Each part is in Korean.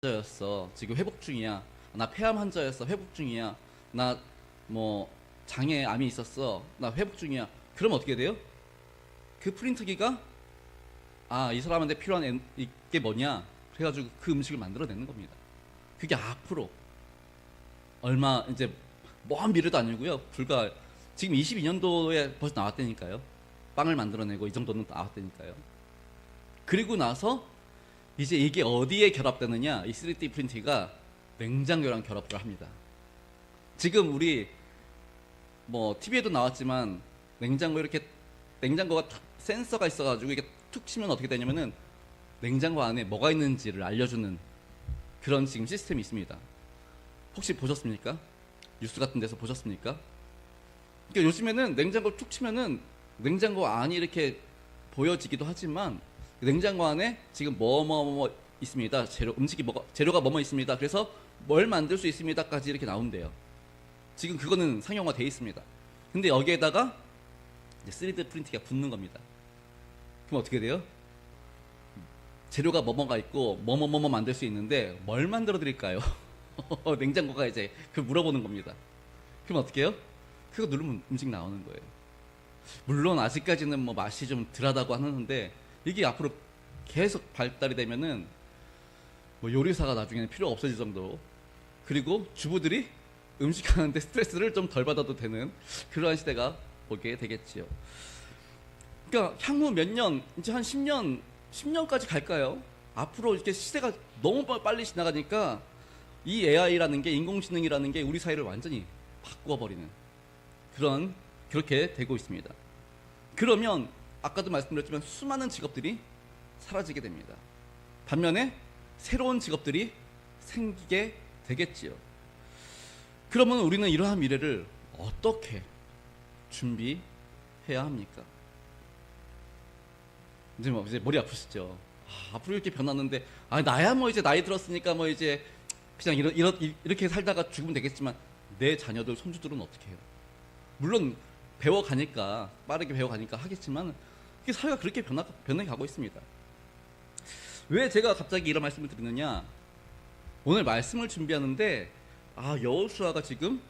환자였어. 지금 회복 중이야. 나 폐암 환자였어. 회복 중이야. 나 뭐 장에 암이 있었어. 나 회복 중이야. 그럼 어떻게 돼요? 그 프린터기가 이 사람한테 필요한 이게 뭐냐? 그래가지고 그 음식을 만들어내는 겁니다. 그게 앞으로 얼마 이제 먼 미래도 아니고요. 불과 지금 22년도에 벌써 나왔다니까요. 빵을 만들어내고 이 정도는 나왔다니까요. 그리고 나서 이제 이게 어디에 결합되느냐? 이 3D 프린팅가 냉장고랑 결합을 합니다. 지금 우리 뭐 TV에도 나왔지만 냉장고가 센서가 있어가지고 이게 툭 치면 어떻게 되냐면은 냉장고 안에 뭐가 있는지를 알려주는 그런 지금 시스템이 있습니다. 혹시 보셨습니까? 뉴스 같은 데서 보셨습니까? 그러니까 요즘에는 냉장고 툭 치면은 냉장고 안이 이렇게 보여지기도 하지만 냉장고 안에 지금 뭐뭐뭐 있습니다. 재료가 뭐뭐 있습니다. 그래서 뭘 만들 수 있습니다까지 이렇게 나온대요. 지금 그거는 상용화 돼 있습니다. 근데 여기에다가 이제 3D 프린팅이 붙는 겁니다. 그럼 어떻게 돼요? 재료가 뭐뭐가 있고 뭐뭐뭐뭐 만들 수 있는데 뭘 만들어 드릴까요? 냉장고가 이제 그걸 물어보는 겁니다. 그럼 어떻게 해요? 그거 누르면 음식 나오는 거예요. 물론 아직까지는 뭐 맛이 좀 덜하다고 하는데 이게 앞으로 계속 발달이 되면은 뭐 요리사가 나중에는 필요 없어질 정도, 그리고 주부들이 음식하는데 스트레스를 좀 덜 받아도 되는 그러한 시대가 오게 되겠지요. 그러니까 향후 몇 년, 이제 한 10년까지 갈까요? 앞으로 이렇게 시대가 너무 빨리 지나가니까 이 AI라는 게, 인공지능이라는 게 우리 사회를 완전히 바꿔버리는 그렇게 되고 있습니다. 그러면 아까도 말씀드렸지만 수많은 직업들이 사라지게 됩니다. 반면에 새로운 직업들이 생기게 되겠지요. 그러면 우리는 이러한 미래를 어떻게 준비해야 합니까? 이제 머리 아프시죠? 앞으로 이렇게 변하는데, 나야 뭐 이제 나이 들었으니까 뭐 이제 그냥 이렇게 살다가 죽으면 되겠지만 내 자녀들, 손주들은 어떻게 해요? 물론 배워가니까, 빠르게 배워가니까 하겠지만 사회가 그렇게 변해가고 있습니다. 왜 제가 갑자기 이런 말씀을 드리느냐? 오늘 말씀을 준비하는데 여호수아가 지금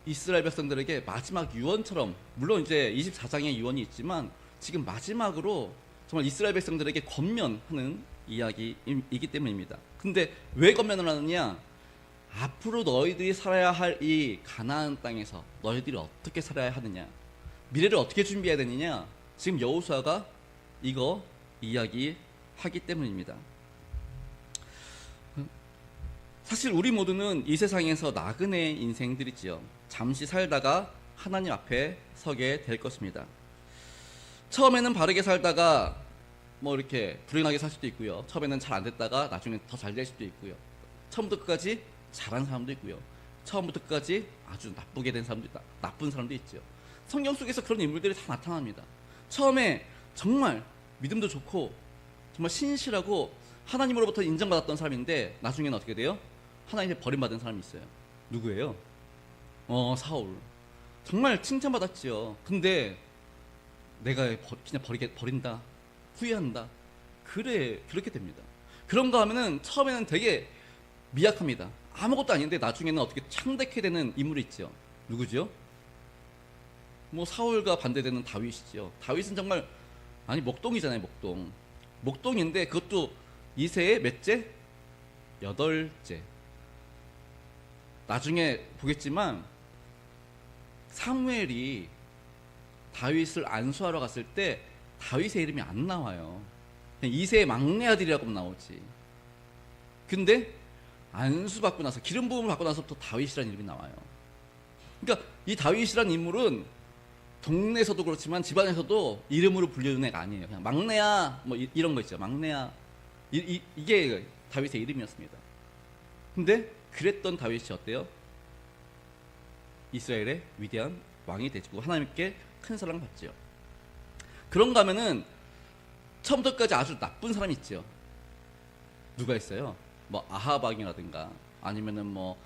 이스라엘 백성들에게 마지막 유언처럼, 물론 이제 24장의 유언이 있지만 지금 마지막으로 정말 이스라엘 백성들에게 권면하는 이야기이기 때문입니다. 근데 왜 권면을 하느냐? 앞으로 너희들이 살아야 할 이 가나안 땅에서 너희들이 어떻게 살아야 하느냐, 미래를 어떻게 준비해야 되느냐, 지금 여호수아가 이거 이야기하기 때문입니다. 사실 우리 모두는 이 세상에서 나그네 인생들이지요. 잠시 살다가 하나님 앞에 서게 될 것입니다. 처음에는 바르게 살다가 뭐 이렇게 불행하게 살 수도 있고요. 처음에는 잘 안 됐다가 나중에 더 잘 될 수도 있고요. 처음부터 끝까지 잘한 사람도 있고요. 처음부터 끝까지 아주 나쁘게 된 사람도 있다. 나쁜 사람도 있죠. 성경 속에서 그런 인물들이 다 나타납니다. 처음에 정말 믿음도 좋고 정말 신실하고 하나님으로부터 인정받았던 사람인데 나중에는 어떻게 돼요? 하나님의 버림받은 사람이 있어요. 누구예요? 사울. 정말 칭찬받았지요. 근데 내가 그냥 버린다, 후회한다, 그렇게 됩니다. 그런가 하면은 처음에는 되게 미약합니다. 아무것도 아닌데 나중에는 어떻게 창대케 되는 인물이 있죠. 누구죠? 뭐 사울과 반대되는 다윗이죠. 다윗은 정말 목동이잖아요. 목동인데 그것도 이세의 몇째? 8째. 나중에 보겠지만 사무엘이 다윗을 안수하러 갔을 때 다윗의 이름이 안 나와요. 그냥 이세의 막내 아들이라고 나오지. 근데 안수받고 나서, 기름 부음을 받고 나서부터 다윗이라는 이름이 나와요. 그러니까 이 다윗이라는 인물은 동네에서도 그렇지만 집안에서도 이름으로 불리는 애가 아니에요. 그냥 막내야 뭐 이런 거 있죠. 막내야. 이게 다윗의 이름이었습니다. 근데 그랬던 다윗이 어때요? 이스라엘의 위대한 왕이 되고 하나님께 큰 사랑을 받죠. 그런가 하면은 처음부터까지 아주 나쁜 사람이 있죠. 누가 있어요? 뭐 아합 왕이라든가 아니면은 뭐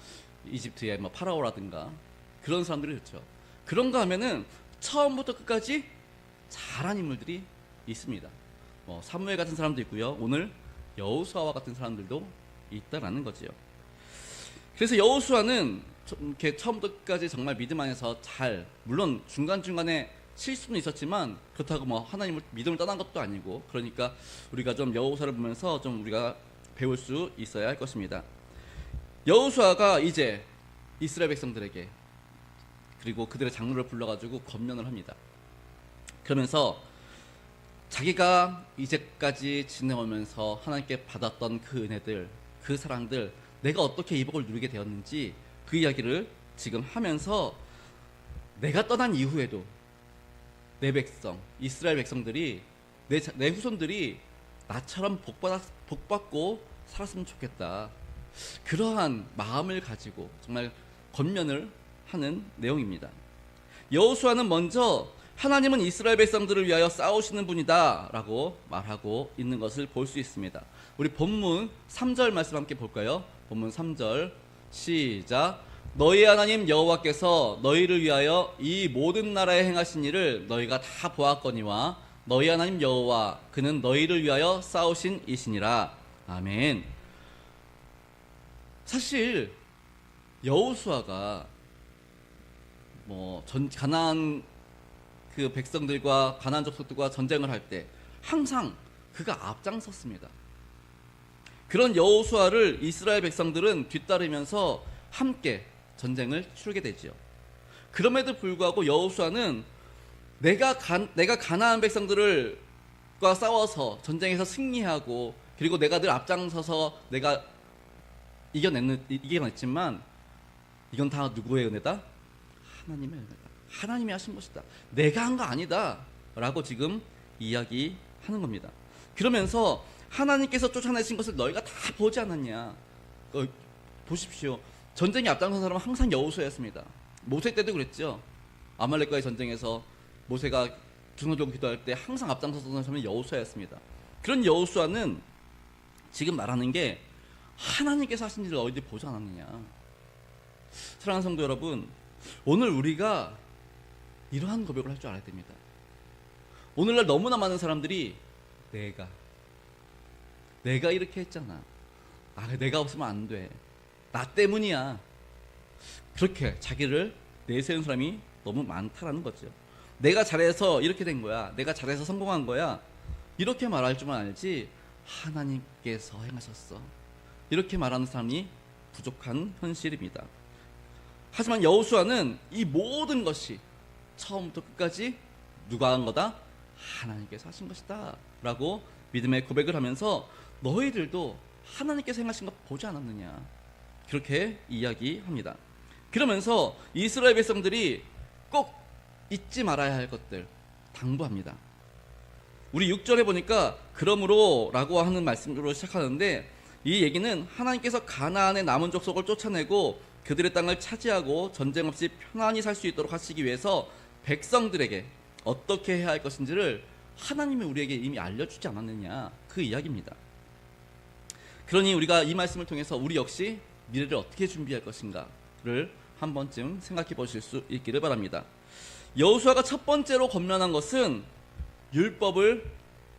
이집트의 뭐 파라오라든가 그런 사람들이 있죠. 그런가 하면은 처음부터 끝까지 잘한 인물들이 있습니다. 뭐 사무엘 같은 사람도 있고요. 오늘 여호수아와 같은 사람들도 있다라는 거지요. 그래서 여호수아는 이렇게 처음부터 끝까지 정말 믿음 안에서 잘, 물론 중간중간에 실수는 있었지만 그렇다고 뭐 하나님을 믿음을 떠난 것도 아니고, 그러니까 우리가 좀 여호수아를 보면서 좀 우리가 배울 수 있어야 할 것입니다. 여호수아가 이제 이스라엘 백성들에게 그리고 그들의 장로를 불러가지고 권면을 합니다. 그러면서 자기가 이제까지 지내오면서 하나님께 받았던 그 은혜들, 그 사랑들, 내가 어떻게 이 복을 누리게 되었는지 그 이야기를 지금 하면서 내가 떠난 이후에도 내 백성, 이스라엘 백성들이, 내 후손들이 나처럼 복받고 살았으면 좋겠다, 그러한 마음을 가지고 정말 권면을 하는 내용입니다. 여호수아는 먼저 하나님은 이스라엘 백성들을 위하여 싸우시는 분이다 라고 말하고 있는 것을 볼 수 있습니다. 우리 본문 3절 말씀 함께 볼까요? 본문 3절 시작. 너희 하나님 여호와께서 너희를 위하여 이 모든 나라에 행하신 일을 너희가 다 보았거니와 너희 하나님 여호와 그는 너희를 위하여 싸우신 이시니라. 아멘. 사실 여호수아가 가나안 그 백성들과 가나안 족속들과 전쟁을 할 때 항상 그가 앞장섰습니다. 그런 여호수아를 이스라엘 백성들은 뒤따르면서 함께 전쟁을 치르게 되지요. 그럼에도 불구하고 여호수아는 내가 가나안 백성들과 싸워서 전쟁에서 승리하고 그리고 내가 늘 앞장서서 내가 이겨냈지만 이건 다 누구의 은혜다? 하나님의 은혜다. 하나님이 하신 것이다. 내가 한 거 아니다 라고 지금 이야기하는 겁니다. 그러면서 하나님께서 쫓아내신 것을 너희가 다 보지 않았냐. 보십시오. 전쟁에 앞장선 사람은 항상 여호수아였습니다. 모세 때도 그랬죠. 아말렉과의 전쟁에서 모세가 중노종 기도할 때 항상 앞장섰던 사람은 여호수아였습니다. 그런 여호수아는 지금 말하는 게 하나님께서 하신 일을 너희들이 보지 않았느냐. 사랑하는 성도 여러분, 오늘 우리가 이러한 고백을 할 줄 알아야 됩니다. 오늘날 너무나 많은 사람들이 내가 이렇게 했잖아. 내가 없으면 안 돼. 나 때문이야. 그렇게 자기를 내세운 사람이 너무 많다라는 거죠. 내가 잘해서 이렇게 된 거야. 내가 잘해서 성공한 거야. 이렇게 말할 줄만 알지 하나님께서 행하셨어. 이렇게 말하는 사람이 부족한 현실입니다. 하지만 여호수아는 이 모든 것이 처음부터 끝까지 누가 한 거다? 하나님께서 하신 것이다 라고 믿음의 고백을 하면서 너희들도 하나님께서 행하신 것 보지 않았느냐, 그렇게 이야기합니다. 그러면서 이스라엘 백성들이 꼭 잊지 말아야 할 것들 당부합니다. 우리 6절에 보니까 그러므로 라고 하는 말씀으로 시작하는데, 이 얘기는 하나님께서 가나안의 남은 족속을 쫓아내고 그들의 땅을 차지하고 전쟁 없이 편안히 살 수 있도록 하시기 위해서 백성들에게 어떻게 해야 할 것인지를 하나님이 우리에게 이미 알려주지 않았느냐, 그 이야기입니다. 그러니 우리가 이 말씀을 통해서 우리 역시 미래를 어떻게 준비할 것인가를 한 번쯤 생각해 보실 수 있기를 바랍니다. 여호수아가 첫 번째로 권면한 것은 율법을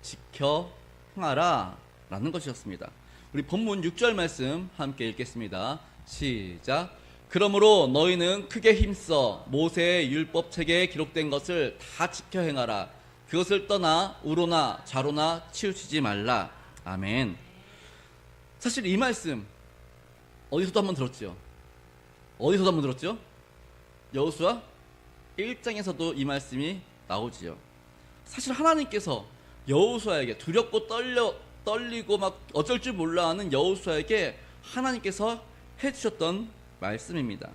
지켜 행하라 라는 것이었습니다. 우리 본문 6절 말씀 함께 읽겠습니다. 시작. 그러므로 너희는 크게 힘써 모세의 율법책에 기록된 것을 다 지켜 행하라. 그것을 떠나 우로나 좌로나 치우치지 말라. 아멘. 사실 이 말씀 어디서도 한번 들었죠? 여호수아 1장에서도 이 말씀이 나오지요. 사실 하나님께서 여호수아에게 두렵고 떨리고 막 어쩔 줄 몰라 하는 여호수아에게 하나님께서 해주셨던 말씀입니다.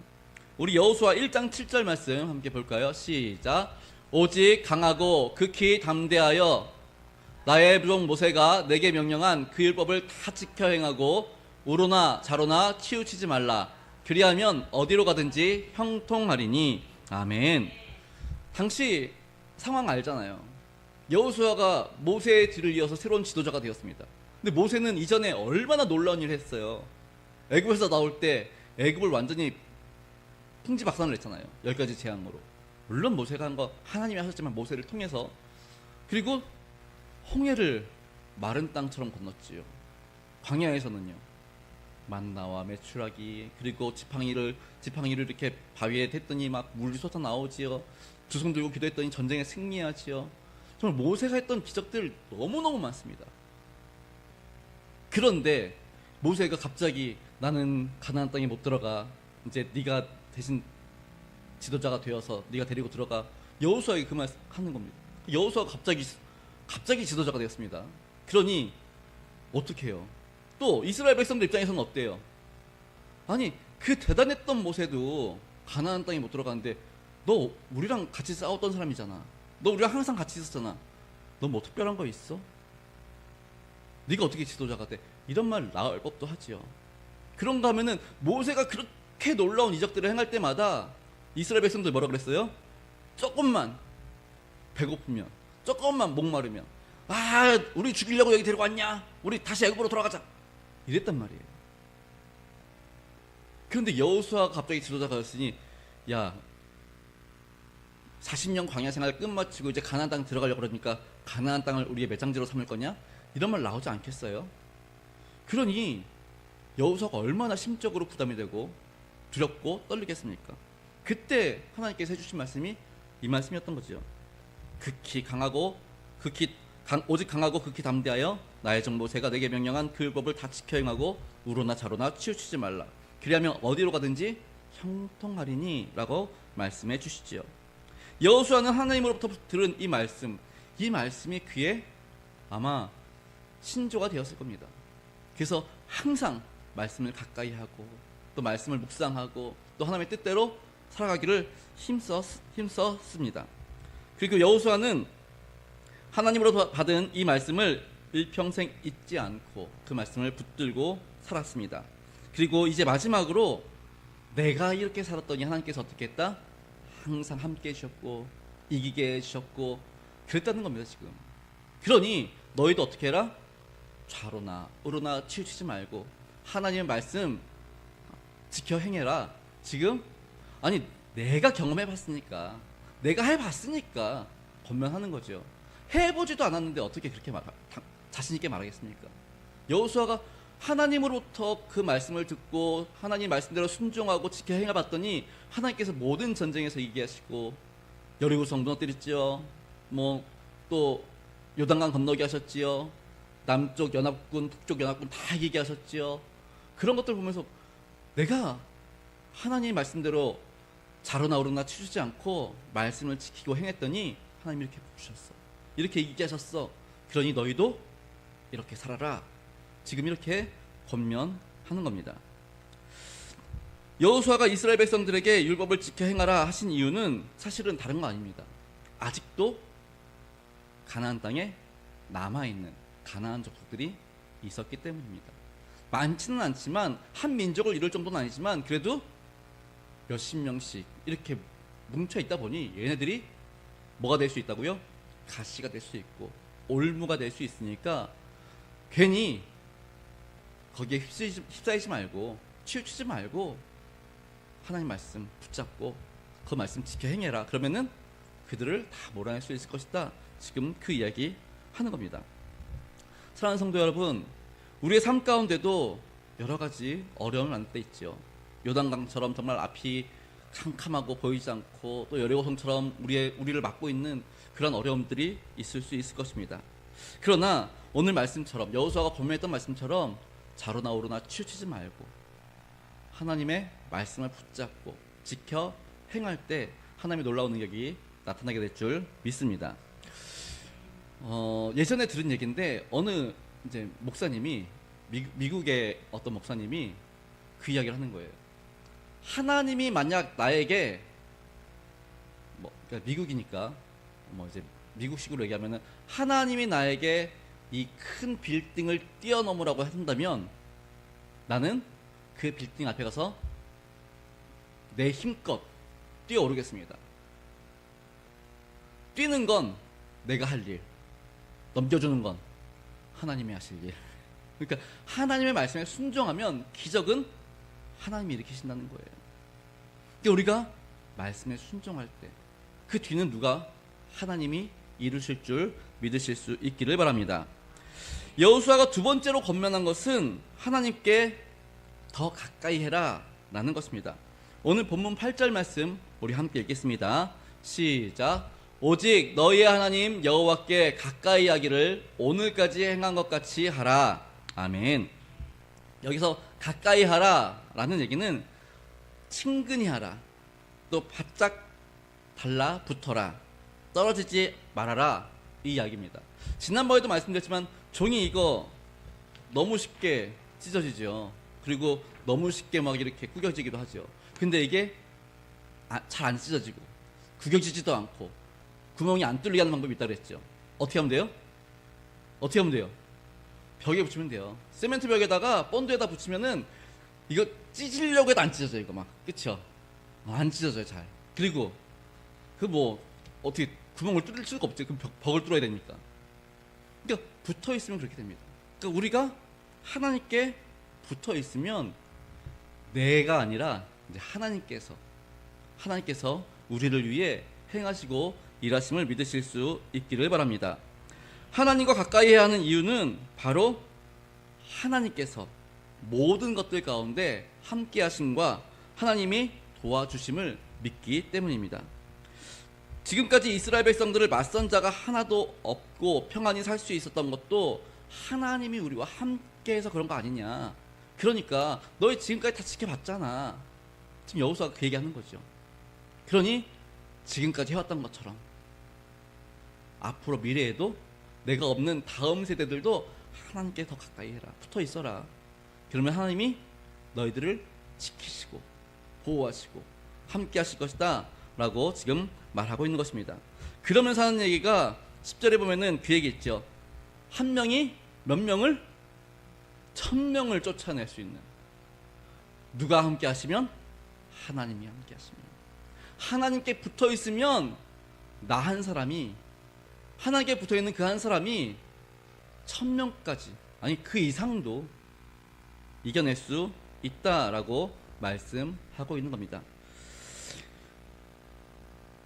우리 여호수아 1장 7절 말씀 함께 볼까요? 시작. 오직 강하고 극히 담대하여 나의 종 모세가 내게 명령한 그 율법을 다 지켜 행하고 우로나 좌로나 치우치지 말라. 그리하면 어디로 가든지 형통하리니. 아멘. 당시 상황 알잖아요. 여호수아가 모세의 뒤를 이어서 새로운 지도자가 되었습니다. 근데 모세는 이전에 얼마나 놀라운 일을 했어요. 애굽에서 나올 때 애굽을 완전히 풍지박산을 했잖아요. 10가지 재앙으로. 물론 모세가 한 거 하나님이 하셨지만 모세를 통해서, 그리고 홍해를 마른 땅처럼 건넜지요. 광야에서는요, 만나와 메추라기, 그리고 지팡이를 이렇게 바위에 댔더니 막 물이 솟아 나오지요. 두 손 들고 기도했더니 전쟁에 승리하지요. 정말 모세가 했던 기적들 너무너무 많습니다. 그런데 모세가 갑자기 나는 가나안 땅에 못 들어가, 이제 네가 대신 지도자가 되어서 네가 데리고 들어가, 여호수아에게 그 말 하는 겁니다. 여호수아가 갑자기 지도자가 되었습니다. 그러니 어떻게 해요? 또 이스라엘 백성들 입장에서는 어때요? 아니, 그 대단했던 모세도 가나안 땅에 못 들어가는데 너 우리랑 같이 싸웠던 사람이잖아. 너 우리랑 항상 같이 있었잖아. 너 뭐 특별한 거 있어? 네가 어떻게 지도자가 돼? 이런 말 나올 법도 하지요. 그런가 하면은 모세가 그렇게 놀라운 이적들을 행할 때마다 이스라엘 백성들 뭐라 그랬어요? 조금만 배고프면, 조금만 목마르면, 아, 우리 죽이려고 여기 데리고 왔냐? 우리 다시 애굽으로 돌아가자. 이랬단 말이에요. 그런데 여호수아가 갑자기 지도자가 됐으니, 야, 40년 광야 생활 끝마치고 이제 가나안 땅 들어가려고 그러니까 가나안 땅을 우리의 매장지로 삼을 거냐? 이런 말 나오지 않겠어요? 그러니 여호수아가 얼마나 심적으로 부담이 되고 두렵고 떨리겠습니까? 그때 하나님께서 해주신 말씀이 이 말씀이었던 거죠. 오직 강하고 극히 담대하여 나의 종 모세가 내게 명령한 그 율법을 다 지켜 행하고 우로나 자로나 치우치지 말라. 그리하면 어디로 가든지 형통하리니 라고 말씀해 주시지요. 여호수아는 하나님으로부터 들은 이 말씀이 귀에 아마 신조가 되었을 겁니다. 그래서 항상 말씀을 가까이 하고 또 말씀을 묵상하고 또 하나님의 뜻대로 살아가기를 힘썼습니다. 그리고 여호수아는 하나님으로부터 받은 이 말씀을 일평생 잊지 않고 그 말씀을 붙들고 살았습니다. 그리고 이제 마지막으로 내가 이렇게 살았더니 하나님께서 어떻게 했다? 항상 함께 해주셨고 이기게 해주셨고 그랬다는 겁니다. 지금 그러니 너희도 어떻게 해라? 좌로나 우로나 치우치지 말고 하나님의 말씀 지켜 행해라. 지금 아니 내가 경험해봤으니까, 내가 해봤으니까 권면하는 거죠. 해보지도 않았는데 어떻게 그렇게 자신 있게 말하겠습니까? 여호수아가 하나님으로부터 그 말씀을 듣고 하나님 말씀대로 순종하고 지켜 행해봤더니 하나님께서 모든 전쟁에서 이기게 하시고 여리고성 무너뜨렸지요. 뭐 또 요단강 건너게 하셨지요. 남쪽 연합군, 북쪽 연합군 다 이기게 하셨지요. 그런 것들 보면서 내가 하나님 말씀대로 자로나 우로나 치우치지 않고 말씀을 지키고 행했더니 하나님이 이렇게 부르셨어. 이렇게 이기게 하셨어. 그러니 너희도 이렇게 살아라. 지금 이렇게 권면하는 겁니다. 여호수아가 이스라엘 백성들에게 율법을 지켜 행하라 하신 이유는 사실은 다른 거 아닙니다. 아직도 가나안 땅에 남아있는 가나안 족속들이 있었기 때문입니다. 많지는 않지만 한 민족을 이룰 정도는 아니지만 그래도 몇십 명씩 이렇게 뭉쳐 있다 보니 얘네들이 뭐가 될 수 있다고요? 가시가 될 수 있고 올무가 될 수 있으니까 괜히 거기에 휩싸이지 말고 치우치지 말고 하나님 말씀 붙잡고 그 말씀 지켜 행해라. 그러면은 그들을 다 몰아낼 수 있을 것이다. 지금 그 이야기 하는 겁니다. 사랑하는 성도 여러분, 우리의 삶 가운데도 여러 가지 어려움을 만날 때 있죠. 요단강처럼 정말 앞이 캄캄하고 보이지 않고 또 여리고성처럼 우리를 막고 있는 그런 어려움들이 있을 수 있을 것입니다. 그러나 오늘 말씀처럼 여호수아가 권면했던 말씀처럼 자로나 우로나 치우치지 말고 하나님의 말씀을 붙잡고 지켜 행할 때 하나님의 놀라운 능력이 나타나게 될 줄 믿습니다. 예전에 들은 얘기인데 어느 이제 목사님이 미국의 어떤 목사님이 그 이야기를 하는 거예요. 하나님이 만약 나에게 그러니까 미국이니까 이제 미국식으로 얘기하면은 하나님이 나에게 이 큰 빌딩을 뛰어넘으라고 한다면 나는 그 빌딩 앞에 가서 내 힘껏 뛰어오르겠습니다. 뛰는 건 내가 할 일, 넘겨주는 건 하나님이 하실 일. 그러니까 하나님의 말씀에 순종하면 기적은 하나님이 일으키신다는 거예요. 그러니까 우리가 말씀에 순종할 때 그 뒤는 누가 하나님이 이루실 줄 믿으실 수 있기를 바랍니다. 여호수아가 두 번째로 권면한 것은 하나님께 더 가까이 해라 라는 것입니다. 오늘 본문 8절 말씀 우리 함께 읽겠습니다. 시작. 오직 너희의 하나님 여호와께 가까이 하기를 오늘까지 행한 것 같이 하라. 아멘. 여기서 가까이 하라 라는 얘기는 친근히 하라, 또 바짝 달라붙어라, 떨어지지 말아라, 이 이야기입니다. 지난번에도 말씀드렸지만 종이 이거 너무 쉽게 찢어지죠. 그리고 너무 쉽게 막 이렇게 구겨지기도 하죠. 근데 이게 잘 안 찢어지고 구겨지지도 않고 구멍이 안 뚫리게 하는 방법이 있다고 그랬죠. 어떻게 하면 돼요? 어떻게 하면 돼요? 벽에 붙이면 돼요. 세멘트 벽에다가 본드에다 붙이면은 이거 찢으려고 해도 안 찢어져요. 이거 막, 그쵸? 안 찢어져요 잘. 그리고 그 뭐 어떻게 구멍을 뚫을 수가 없죠. 그 벽을 뚫어야 되니까. 그러니까 붙어 있으면 그렇게 됩니다. 그러니까 우리가 하나님께 붙어 있으면 내가 아니라 이제 하나님께서 우리를 위해 행하시고 일하심을 믿으실 수 있기를 바랍니다. 하나님과 가까이 해야 하는 이유는 바로 하나님께서 모든 것들 가운데 함께 하심과 하나님이 도와주심을 믿기 때문입니다. 지금까지 이스라엘 백성들을 맞선 자가 하나도 없고 평안히 살 수 있었던 것도 하나님이 우리와 함께해서 그런 거 아니냐. 그러니까 너희 지금까지 다 지켜봤잖아. 지금 여호수아가 그 얘기하는 거죠. 그러니 지금까지 해왔던 것처럼 앞으로 미래에도 내가 없는 다음 세대들도 하나님께 더 가까이 해라. 붙어 있어라. 그러면 하나님이 너희들을 지키시고 보호하시고 함께 하실 것이다 라고 지금 말하고 있는 것입니다. 그러면서 하는 얘기가 10절에 보면은 그 얘기 있죠. 한 명이 몇 명을? 1000명을 쫓아낼 수 있는. 누가 함께 하시면? 하나님이 함께 하시면. 하나님께 붙어 있으면 나 한 사람이, 하나님께 붙어 있는 그 한 사람이 1000명까지, 아니 그 이상도 이겨낼 수 있다라고 말씀하고 있는 겁니다.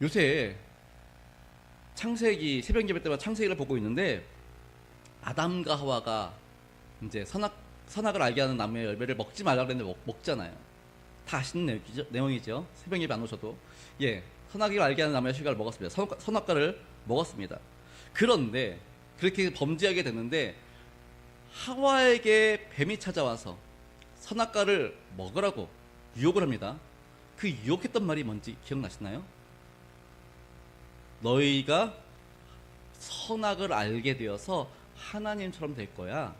요새 창세기, 새벽 예배 때마다 창세기를 보고 있는데 아담과 하와가 이제 선악을 알게 하는 나무의 열매를 먹지 말라 그랬는데 먹잖아요. 다 아시는 내용이죠. 새벽 예배 안 오셔도. 예, 선악을 알게 하는 나무의 실과를 먹었습니다. 선악과를 먹었습니다. 그런데 그렇게 범죄하게 됐는데 하와에게 뱀이 찾아와서 선악과를 먹으라고 유혹을 합니다. 그 유혹했던 말이 뭔지 기억나시나요? 너희가 선악을 알게 되어서 하나님처럼 될 거야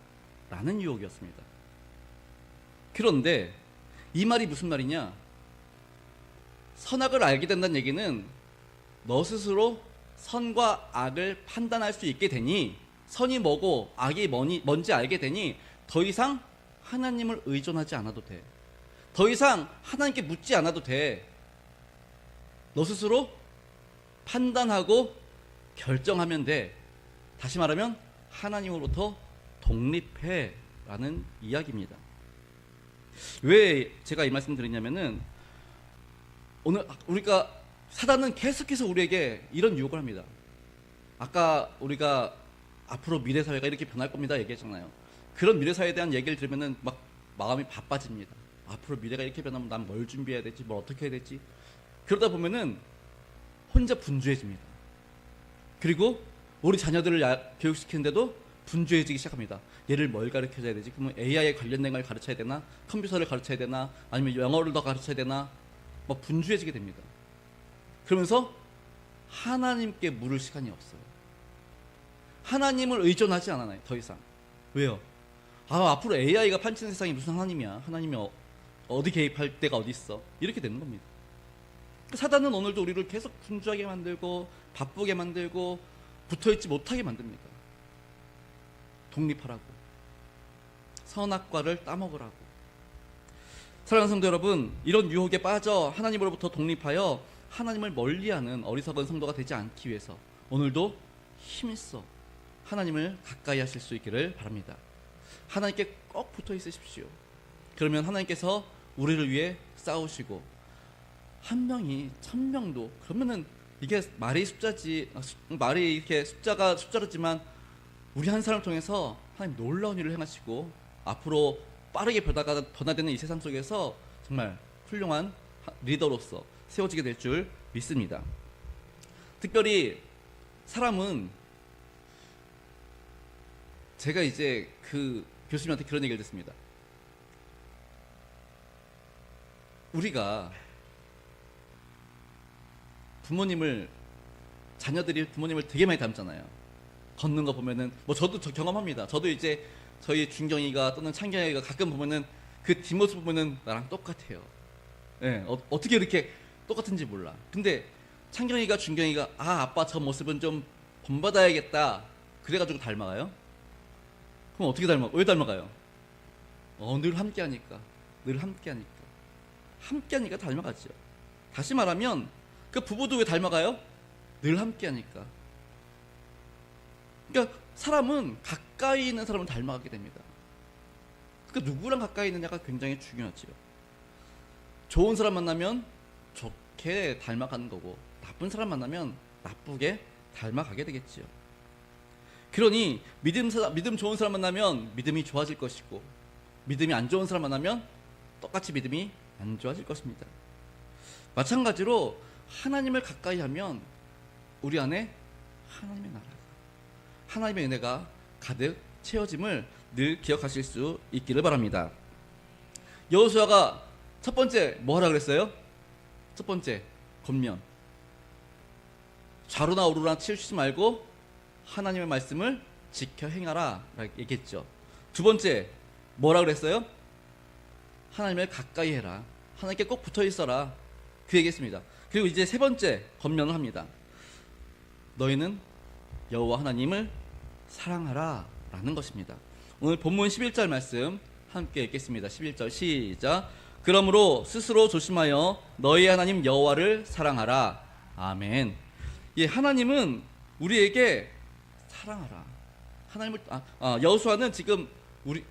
라는 유혹이었습니다. 그런데 이 말이 무슨 말이냐? 선악을 알게 된다는 얘기는 너 스스로 선과 악을 판단할 수 있게 되니, 선이 뭐고 악이 뭔지 알게 되니 더 이상 하나님을 의존하지 않아도 돼. 더 이상 하나님께 묻지 않아도 돼. 너 스스로 판단하고 결정하면 돼. 다시 말하면 하나님으로부터 독립해 라는 이야기입니다. 왜 제가 이 말씀 드리냐면은 오늘 우리가 사단은 계속해서 우리에게 이런 유혹을 합니다. 아까 우리가 앞으로 미래 사회가 이렇게 변할 겁니다 얘기했잖아요. 그런 미래 사회에 대한 얘기를 들으면은 막 마음이 바빠집니다. 앞으로 미래가 이렇게 변하면 난 뭘 준비해야 되지, 뭘 어떻게 해야 되지. 그러다 보면은 혼자 분주해집니다. 그리고 우리 자녀들을 교육시키는데도 분주해지기 시작합니다. 얘를 뭘 가르쳐줘야 되지? 그러면 AI에 관련된 걸 가르쳐야 되나? 컴퓨터를 가르쳐야 되나? 아니면 영어를 더 가르쳐야 되나? 막 분주해지게 됩니다. 그러면서 하나님께 물을 시간이 없어요. 하나님을 의존하지 않아요, 더 이상. 왜요? 앞으로 AI가 판치는 세상이 무슨 하나님이야? 하나님이 어디 개입할 데가 어디 있어? 이렇게 되는 겁니다. 사단은 오늘도 우리를 계속 분주하게 만들고 바쁘게 만들고 붙어있지 못하게 만듭니다. 독립하라고, 선악과를 따먹으라고. 사랑하는 성도 여러분, 이런 유혹에 빠져 하나님으로부터 독립하여 하나님을 멀리하는 어리석은 성도가 되지 않기 위해서 오늘도 힘써 하나님을 가까이 하실 수 있기를 바랍니다. 하나님께 꼭 붙어 있으십시오. 그러면 하나님께서 우리를 위해 싸우시고, 한 명이 1000명도, 그러면은 이게 말이 숫자지, 말이 이렇게 숫자가 숫자로지만 우리 한 사람을 통해서 하나님 놀라운 일을 행하시고 앞으로 빠르게 변화되는 이 세상 속에서 정말 훌륭한 리더로서 세워지게 될 줄 믿습니다. 특별히 사람은, 제가 이제 그 교수님한테 그런 얘기를 듣습니다. 우리가 자녀들이 부모님을 되게 많이 닮잖아요. 걷는 거 보면은, 뭐 저도 경험합니다. 저도 이제 저희 준경이가 또는 창경이가 가끔 보면은 그 뒷모습 보면은 나랑 똑같아요. 예, 어떻게 이렇게 똑같은지 몰라. 근데 창경이가 준경이가 아빠 저 모습은 좀 본받아야겠다 그래가지고 닮아가요? 그럼 어떻게 왜 닮아가요? 늘 함께하니까. 함께하니까 닮아가죠. 다시 말하면 그 부부도 왜 닮아가요? 늘 함께하니까. 그러니까 사람은 가까이 있는 사람을 닮아가게 됩니다. 그러니까 누구랑 가까이 있느냐가 굉장히 중요하지요. 좋은 사람 만나면 좋게 닮아가는 거고, 나쁜 사람 만나면 나쁘게 닮아가게 되겠지요. 그러니 믿음 좋은 사람 만나면 믿음이 좋아질 것이고, 믿음이 안 좋은 사람 만나면 똑같이 믿음이 안 좋아질 것입니다. 마찬가지로 하나님을 가까이 하면 우리 안에 하나님의 나라가, 하나님의 은혜가 가득 채워짐을 늘 기억하실 수 있기를 바랍니다. 여호수아가 첫 번째 뭐 하라 그랬어요? 첫 번째 권면, 좌로나 우로나 치우치지 말고 하나님의 말씀을 지켜 행하라 라고 얘기했죠. 두 번째 뭐라 그랬어요? 하나님을 가까이 해라, 하나님께 꼭 붙어 있어라, 그 얘기했습니다. 그리고 이제 세 번째 권면을 합니다. 너희는 여호와 하나님을 사랑하라 라는 것입니다. 오늘 본문 11절 말씀 함께 읽겠습니다. 11절 시작. 그러므로 스스로 조심하여 너희 하나님 여호와를 사랑하라. 아멘. 예, 하나님은 우리에게 사랑하라. 하나님을 여호수아는 지금 우리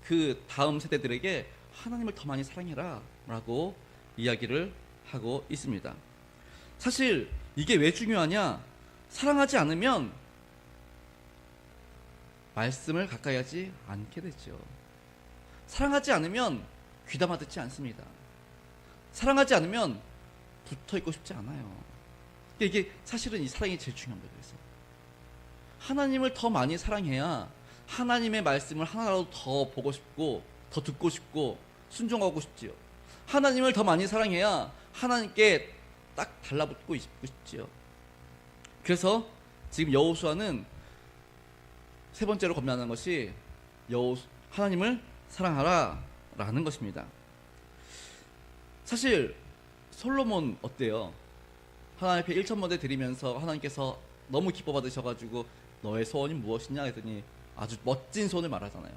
그 다음 세대들에게 하나님을 더 많이 사랑해라 라고 이야기를 하고 있습니다. 사실 이게 왜 중요하냐? 사랑하지 않으면 말씀을 가까이 하지 않게 되죠. 사랑하지 않으면 귀담아 듣지 않습니다. 사랑하지 않으면 붙어 있고 싶지 않아요. 이게 사실은 이 사랑이 제일 중요한 거예요. 그래서 하나님을 더 많이 사랑해야 하나님의 말씀을 하나라도 더 보고 싶고, 더 듣고 싶고, 순종하고 싶지요. 하나님을 더 많이 사랑해야 하나님께 딱 달라붙고 싶지요. 그래서 지금 여호수아는 세 번째로 권면하는 것이 하나님을 사랑하라 라는 것입니다. 사실 솔로몬 어때요? 하나님 앞에 1천번대 드리면서 하나님께서 너무 기뻐 받으셔가지고 너의 소원이 무엇이냐 했더니 아주 멋진 소원을 말하잖아요.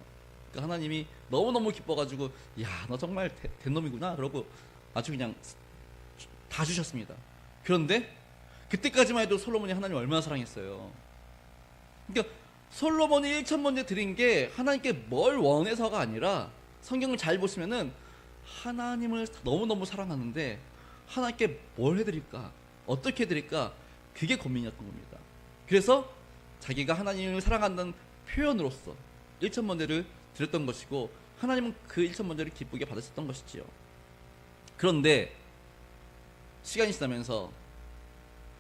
그러니까 하나님이 너무너무 기뻐가지고 야, 너 정말 된 놈이구나 그러고 아주 그냥 다 주셨습니다. 그런데 그때까지만 해도 솔로몬이 하나님을 얼마나 사랑했어요. 그러니까 솔로몬이 1천번째 드린 게 하나님께 뭘 원해서가 아니라, 성경을 잘 보시면은 하나님을 너무너무 사랑하는데 하나님께 뭘 해드릴까, 어떻게 해드릴까, 그게 고민이었던 겁니다. 그래서 자기가 하나님을 사랑한다는 표현으로서 1천번째를 드렸던 것이고, 하나님은 그 1천번째를 기쁘게 받으셨던 것이지요. 그런데 시간이 지나면서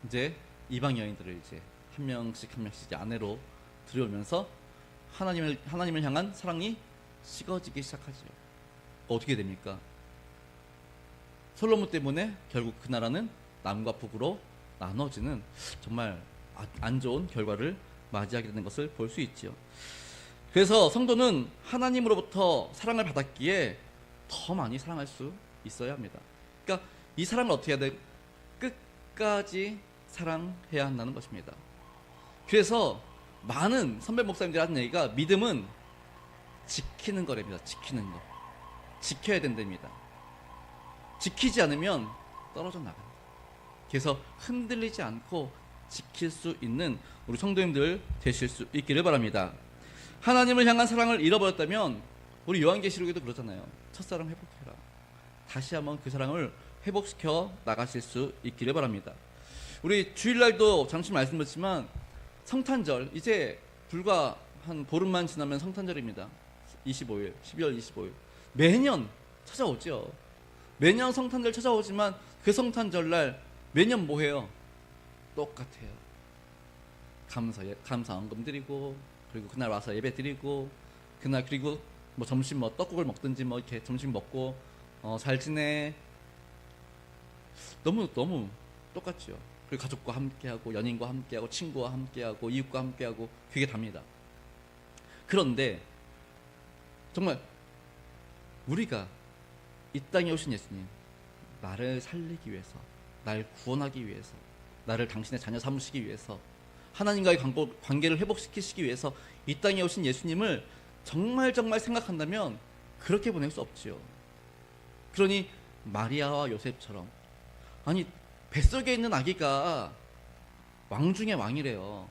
이제 이방 여인들을 이제 한 명씩 이제 아내로 들여오면서 하나님을 향한 사랑이 식어지기 시작하죠. 어떻게 됩니까? 솔로몬 때문에 결국 그 나라는 남과 북으로 나눠지는 정말 안 좋은 결과를 맞이하게 되는 것을 볼 수 있지요. 그래서 성도는 하나님으로부터 사랑을 받았기에 더 많이 사랑할 수 있어야 합니다. 그러니까 이 사랑을 어떻게 해야 돼? 끝까지 사랑해야 한다는 것입니다. 그래서 많은 선배 목사님들이 하는 얘기가, 믿음은 지키는 거랍니다. 지키는 거. 지켜야 된답니다. 지키지 않으면 떨어져 나갑니다. 그래서 흔들리지 않고 지킬 수 있는 우리 성도님들 되실 수 있기를 바랍니다. 하나님을 향한 사랑을 잃어버렸다면, 우리 요한계시록에도 그러잖아요. 첫사랑 회복해라. 다시 한번 그 사랑을 회복시켜 나가실 수 있기를 바랍니다. 우리 주일날도 잠시 말씀드렸지만 성탄절, 이제 불과 한 보름만 지나면 성탄절입니다. 25일, 12월 25일. 매년 찾아오죠. 매년 성탄절 찾아오지만 그 성탄절날 매년 뭐 해요? 똑같아요. 감사헌금 드리고, 그리고 그날 와서 예배 드리고, 그날 그리고 뭐 점심 뭐 떡국을 먹든지 뭐 이렇게 점심 먹고 잘 지내. 너무 똑같죠. 그리고 가족과 함께하고, 연인과 함께하고, 친구와 함께하고, 이웃과 함께하고, 그게 답니다. 그런데 정말 우리가 이 땅에 오신 예수님, 나를 살리기 위해서, 날 구원하기 위해서, 나를 당신의 자녀 삼으시기 위해서, 하나님과의 관계를 회복시키시기 위해서 이 땅에 오신 예수님을 정말 생각한다면 그렇게 보낼 수 없지요. 그러니 마리아와 요셉처럼, 아니 뱃속에 있는 아기가 왕 중의 왕이래요.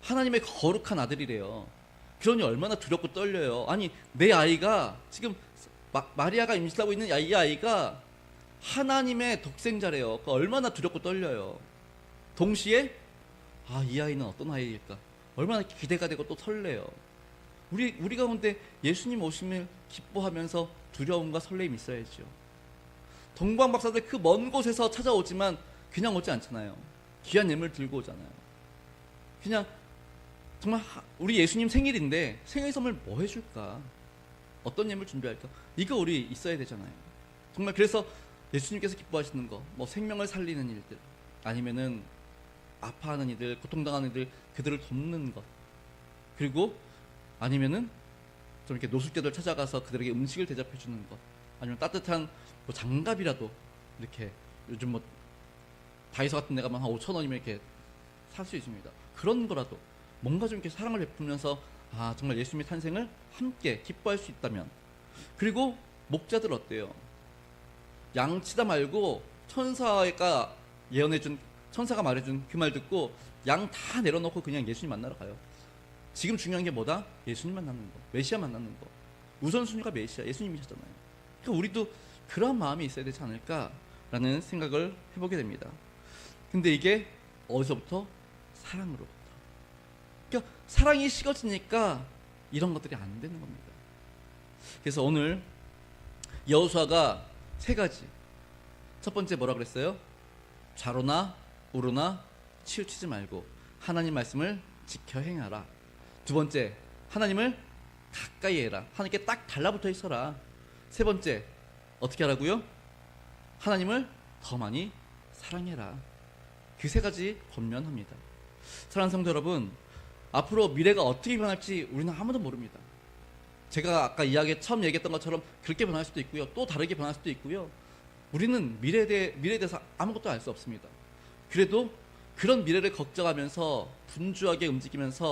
하나님의 거룩한 아들이래요. 그러니 얼마나 두렵고 떨려요. 아니 내 아이가 지금 마리아가 임신하고 있는 이 아이가 하나님의 독생자래요. 얼마나 두렵고 떨려요. 동시에 이 아이는 어떤 아이일까? 얼마나 기대가 되고 또 설레요. 우리 가운데 예수님 오심을 기뻐하면서 두려움과 설렘이 있어야죠. 동방 박사들 그 먼 곳에서 찾아오지만 그냥 오지 않잖아요. 귀한 예물 들고 오잖아요. 그냥 정말 우리 예수님 생일인데 생일 선물 뭐 해줄까? 어떤 예물 준비할까? 이거 우리 있어야 되잖아요. 정말 그래서 예수님께서 기뻐하시는 거, 뭐 생명을 살리는 일들, 아니면은 아파하는 이들, 고통당하는 이들, 그들을 돕는 것, 그리고 아니면은 좀 이렇게 노숙자들 찾아가서 그들에게 음식을 대접해 주는 것, 아니면 따뜻한 뭐 장갑이라도 이렇게 요즘 뭐 다이소 같은 데 가면 한 5,000원이면 이렇게 살 수 있습니다. 그런 거라도 뭔가 좀 이렇게 사랑을 베풀면서 정말 예수님의 탄생을 함께 기뻐할 수 있다면. 그리고 목자들 어때요? 양치다 말고 천사가 말해준 그 말 듣고 양 다 내려놓고 그냥 예수님 만나러 가요. 지금 중요한 게 뭐다? 예수님 만나는 거, 메시아 만나는 거. 우선순위가 메시아, 예수님이셨잖아요. 그러니까 우리도 그런 마음이 있어야 되지 않을까라는 생각을 해보게 됩니다. 근데 이게 어디서부터? 사랑으로부터. 그러니까 사랑이 식어지니까 이런 것들이 안 되는 겁니다. 그래서 오늘 여호수아가 3가지. 첫 번째 뭐라 그랬어요? 좌로나 우로나 치우치지 말고 하나님 말씀을 지켜 행하라. 두 번째, 하나님을 가까이 해라. 하나님께 딱 달라붙어 있어라. 세 번째, 어떻게 하라고요? 하나님을 더 많이 사랑해라. 그 3가지 권면합니다. 사랑하는 성도 여러분, 앞으로 미래가 어떻게 변할지 우리는 아무도 모릅니다. 제가 아까 처음 얘기했던 것처럼 그렇게 변할 수도 있고요, 또 다르게 변할 수도 있고요. 우리는 미래에 대해서 아무것도 알 수 없습니다. 그래도 그런 미래를 걱정하면서 분주하게 움직이면서